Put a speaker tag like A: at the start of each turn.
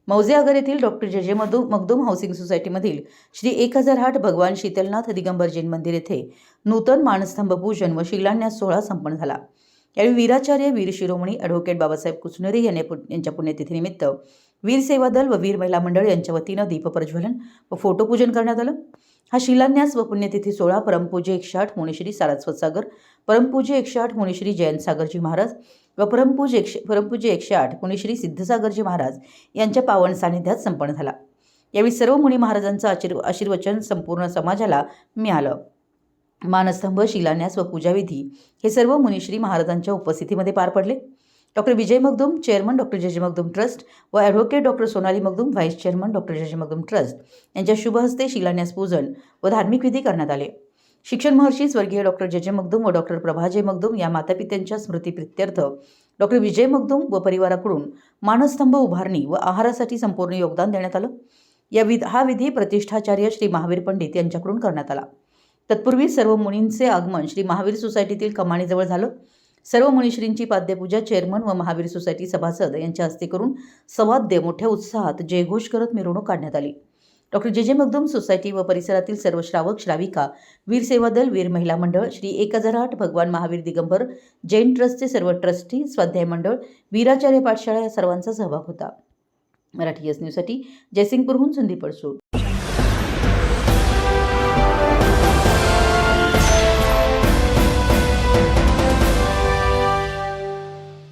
A: मौजे आगर येथील doctor J J Magdum housing सोसायटीमधील Shri 1008 भगवान शीतलनाथ दिगंबर जैन मंदिर येथे नूतन मानस्तंभ पूजन व शिलान्यास सोहळा संपन्न झाला। यावेळी वीराचार्य वीर शिरोमणी ॲडव्होकेट बाबासाहेब कुचनेरे यांच्या पुण्यतिथीनिमित्त वीर सेवा दल व वीर महिला मंडळ यांच्या वतीनं दीप प्रज्वलन व फोटोपूजन करण्यात आलं। हा शिलान्यास व पुण्यतिथी सोहळा परमपूज्य 108 मुनिश्री सारस्वत सागर, परमपूज्य 108 मुनिश्री जयंत सागरजी महाराज व परमपूज्य 108 मुनिश्री सिद्धसागरजी महाराज यांच्या पावन सानिध्यात संपन्न झाला। यावेळी सर्व मुनी महाराजांचं आशीर्वचन संपूर्ण समाजाला मिळालं। मानस्तंभ, शिलान्यास व पूजाविधी हे सर्व मुनिश्री महाराजांच्या उपस्थितीमध्ये पार पडले। Doctor Vijay Magdum chairman doctor J J Magdum trust व advocate doctor Sonali Magdum vice chairman doctor J J Magdum trust यांच्या शुभ हस्ते शिलान्यास पूजन व धार्मिक विधी करण्यात आले। शिक्षण महर्षी स्वर्गीय डॉक्टर जे जे मगदूम व डॉक्टर प्रभा जे मगदूम या मातापित्यांच्या स्मृतीप्रित्यर्थ डॉक्टर विजय मगदूम व परिवाराकडून मानस्तंभ उभारणी व आहारासाठी संपूर्ण योगदान देण्यात आलं। हा विधी प्रतिष्ठाचार्य श्री महावीर पंडित यांच्याकडून करण्यात आला। तत्पूर्वी सर्व मुनींचे आगमन श्री महावीर सोसायटीतील कमानीजवळ झालं। सर्व मुनिश्रींची पाद्यपूजा चेअरमन व महावीर सोसायटी सभासद यांच्या हस्ते करून सवाद्य मोठ्या उत्साहात जयघोष करत मिरवणूक काढण्यात आली। Doctor J J Magdum society व परिसरातील सर्व श्रावक श्राविका, वीर सेवा दल, वीर महिला मंडळ, श्री 1008 भगवान महावीर दिगंबर जैन ट्रस्टचे सर्व ट्रस्टी, स्वाध्याय मंडळ, वीराचार्य पाठशाळा या सर्वांचा सहभाग होता। मराठी एस न्यूजसाठी जयसिंगपूरहून संदीप अडसूळ।